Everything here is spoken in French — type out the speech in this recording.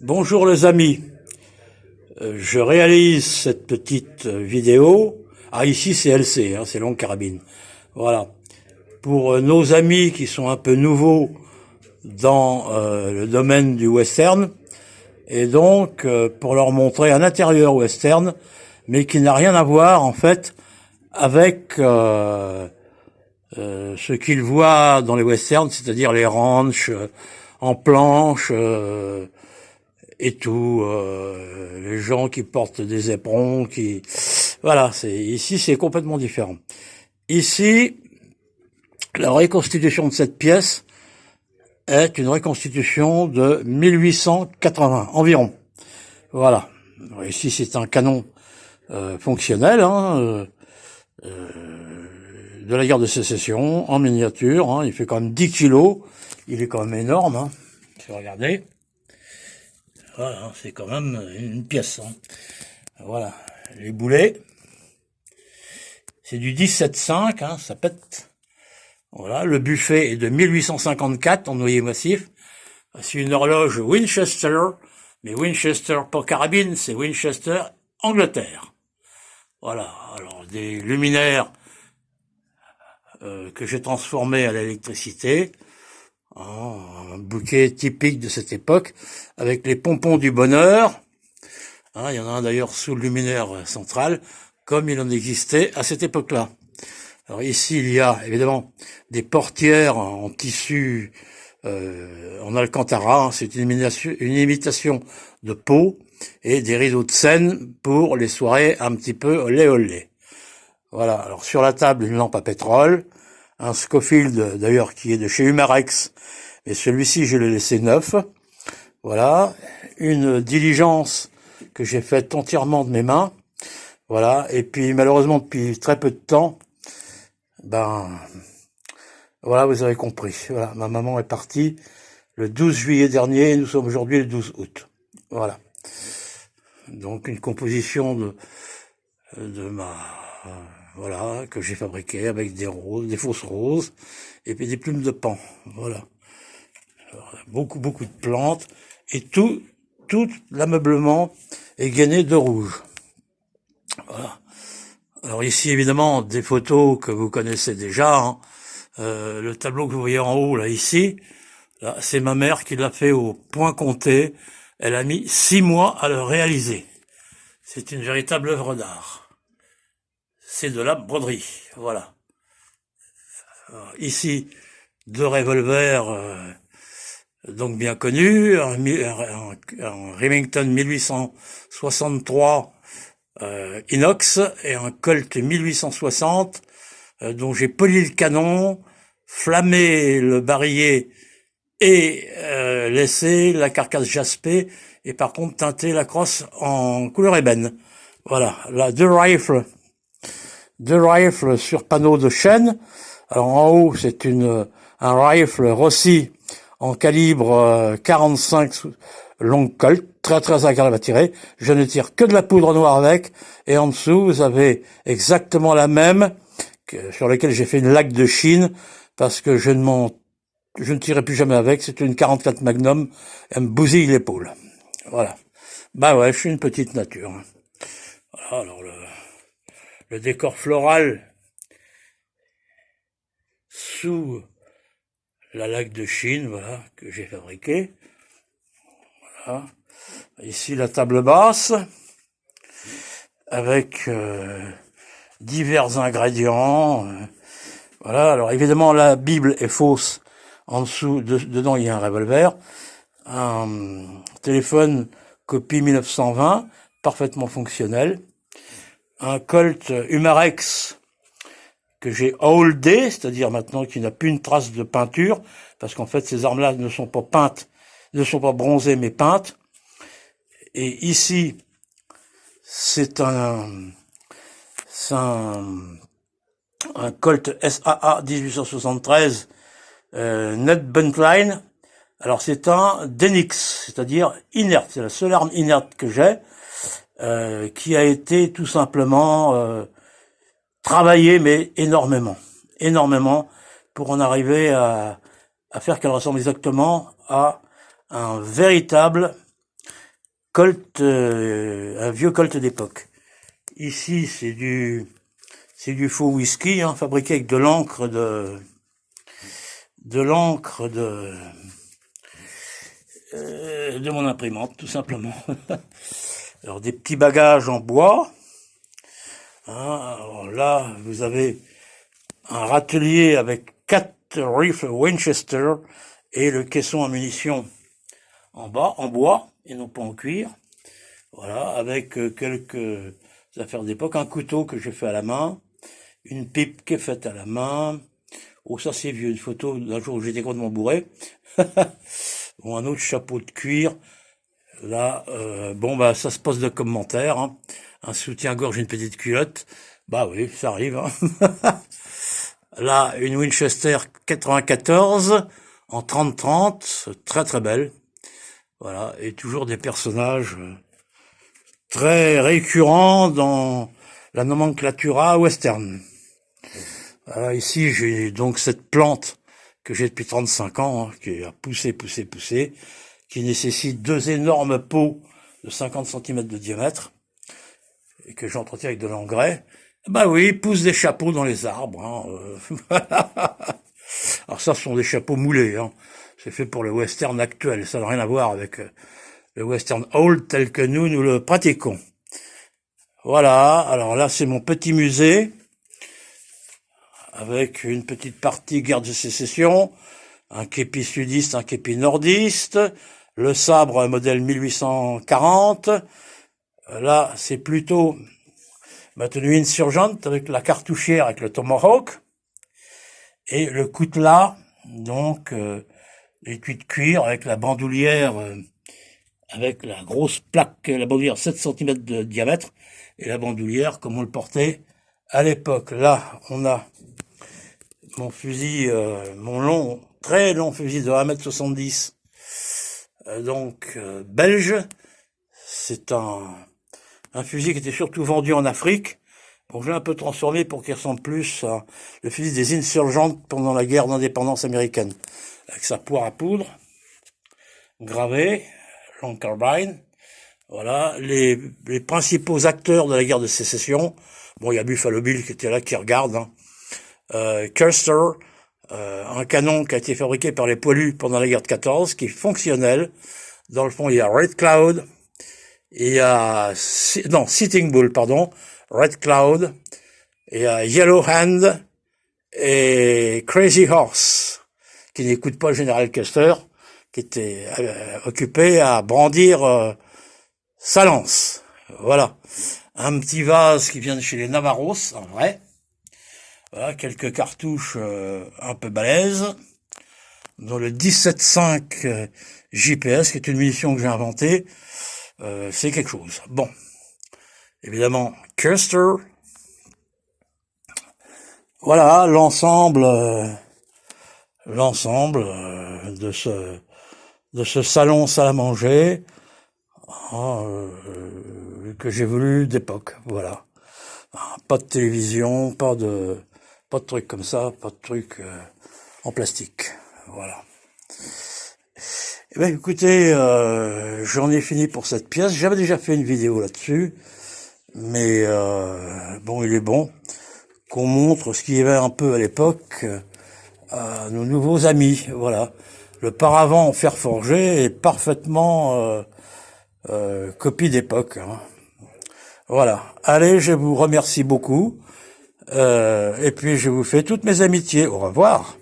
Bonjour les amis, je réalise cette petite vidéo. Ah ici c'est LC, c'est longue carabine. Voilà. Pour nos amis qui sont un peu nouveaux dans le domaine du western, et donc pour leur montrer un intérieur western, mais qui n'a rien à voir en fait avec ce qu'ils voient dans les westerns, c'est-à-dire les ranchs en planche, et tout, les gens qui portent des éperons, voilà, ici c'est complètement différent. Ici, la reconstitution de cette pièce est une reconstitution de 1880 environ. Voilà. Alors ici c'est un canon fonctionnel, de la guerre de sécession, en miniature, il fait quand même 10 kilos, il est quand même énorme, si vous regardez. Voilà, c'est quand même une pièce. Voilà, les boulets. C'est du 17,5, ça pète. Voilà, le buffet est de 1854 en noyer massif. C'est une horloge Winchester, mais Winchester pas carabine, c'est Winchester Angleterre. Voilà, alors des luminaires que j'ai transformés à l'électricité. Un bouquet typique de cette époque, avec les pompons du bonheur. Il y en a un d'ailleurs sous le luminaire central, comme il en existait à cette époque-là. Alors ici, il y a évidemment des portières en tissu, en alcantara, c'est une imitation de peau, et des rideaux de scène pour les soirées un petit peu olé olé. Voilà, alors sur la table, une lampe à pétrole, un Scofield d'ailleurs qui est de chez Humarex, et celui-ci je l'ai laissé neuf. Voilà, une diligence que j'ai faite entièrement de mes mains. Voilà, et puis malheureusement depuis très peu de temps, voilà, vous avez compris. Voilà, ma maman est partie le 12 juillet dernier, nous sommes aujourd'hui le 12 août. Voilà. Donc une composition de ma voilà, que j'ai fabriqué avec des roses, des fausses roses, et puis des plumes de paon. Voilà. Alors, beaucoup de plantes, et tout l'ameublement est gainé de rouge. Voilà. Alors ici, évidemment, des photos que vous connaissez déjà. Le tableau que vous voyez en haut, là, ici, là, c'est ma mère qui l'a fait au point compté. Elle a mis 6 mois à le réaliser. C'est une véritable œuvre d'art. C'est de la broderie, voilà. Alors, ici, 2 revolvers, donc bien connus, un Remington 1863 inox et un Colt 1860 dont j'ai poli le canon, flammé le barillet et laissé la carcasse jaspée, et par contre teinté la crosse en couleur ébène. Voilà, là, deux rifles sur panneau de chêne. Alors en haut, c'est un rifle Rossi en calibre 45 long Colt, très agréable à tirer. Je ne tire que de la poudre noire avec, et en dessous, vous avez exactement la même, sur laquelle j'ai fait une laque de Chine, parce que je ne tirerai plus jamais avec. C'est une 44 Magnum, elle me bousille l'épaule. Voilà. Ouais, je suis une petite nature. Voilà, alors le décor floral sous la laque de Chine, voilà, que j'ai fabriquée. Voilà. Ici la table basse, avec divers ingrédients. Voilà, alors évidemment la Bible est fausse. En dessous, dedans il y a un revolver. Un téléphone copie 1920, parfaitement fonctionnel. Un Colt Humarex que j'ai holdé, c'est-à-dire maintenant qu'il n'a plus une trace de peinture, parce qu'en fait ces armes-là ne sont pas peintes, ne sont pas bronzées mais peintes. Et ici, c'est un Colt SAA 1873 Ned Buntline. Alors c'est un Denix, c'est-à-dire inerte, c'est la seule arme inerte que j'ai, qui a été tout simplement travaillée, mais énormément, pour en arriver à faire qu'elle ressemble exactement à un véritable Colt, un vieux Colt d'époque. Ici, c'est du faux whisky, hein, fabriqué avec de l'encre de mon imprimante, tout simplement. Alors, des petits bagages en bois. Hein, alors là, vous avez un râtelier avec 4 rifles Winchester et le caisson à munitions en bas, en bois, et non pas en cuir. Voilà, avec quelques affaires d'époque, un couteau que j'ai fait à la main, une pipe qui est faite à la main. Oh, ça c'est vieux, une photo d'un jour où j'étais complètement bourré. Bon, un autre chapeau de cuir. Là, bon, bah, ça se pose de commentaires, hein. Un soutien-gorge, une petite culotte. Bah oui, ça arrive, hein. Là, une Winchester 94 en 30-30, très très belle. Voilà, et toujours des personnages très récurrents dans la nomenclatura western. Voilà, ici, j'ai donc cette plante que j'ai depuis 35 ans, hein, qui a poussé, qui nécessite 2 énormes pots de 50 cm de diamètre, et que j'entretiens avec de l'engrais. Bah oui, pousse des chapeaux dans les arbres. Hein, Alors ça, ce sont des chapeaux moulés. Hein. C'est fait pour le western actuel. Ça n'a rien à voir avec le western old tel que nous le pratiquons. Voilà, alors là, c'est mon petit musée, avec une petite partie guerre de sécession, un képi sudiste, un képi nordiste, le sabre modèle 1840. Là, c'est plutôt ma tenue insurgente avec la cartouchière avec le tomahawk et le coutelas, donc l'étui de cuir avec la bandoulière, avec la grosse plaque, la bandoulière 7 cm de diamètre et la bandoulière comme on le portait à l'époque. Là, on a mon fusil, mon très long fusil de 1,70 m, donc belge. C'est un fusil qui était surtout vendu en Afrique. Bon, je l'ai un peu transformé pour qu'il ressemble plus à le fusil des insurgentes pendant la guerre d'indépendance américaine. Avec sa poire à poudre, gravée, long carbine. Voilà, les principaux acteurs de la guerre de sécession. Bon, il y a Buffalo Bill qui était là, qui regarde, hein. Custer, un canon qui a été fabriqué par les poilus pendant la guerre de 14, qui est fonctionnel. Dans le fond, il y a Red Cloud, il y a, non, Sitting Bull, pardon, Red Cloud, il y a Yellow Hand et Crazy Horse, qui n'écoute pas le général Custer, qui était occupé à brandir sa lance. Voilà. Un petit vase qui vient de chez les Navarros, en vrai. Voilà, quelques cartouches un peu balèzes. Dans le 17.5 JPS, qui est une munition que j'ai inventée, c'est quelque chose. Bon. Évidemment, Custer. Voilà, l'ensemble de ce salon salle à manger, que j'ai voulu d'époque. Voilà. Pas de télévision, pas de trucs comme ça, pas de trucs en plastique. Voilà. Eh ben écoutez, j'en ai fini pour cette pièce. J'avais déjà fait une vidéo là-dessus, mais bon, il est bon qu'on montre ce qu'il y avait un peu à l'époque à nos nouveaux amis. Voilà. Le paravent en fer forgé est parfaitement copie d'époque. Hein. Voilà. Allez, je vous remercie beaucoup. Et puis je vous fais toutes mes amitiés. Au revoir.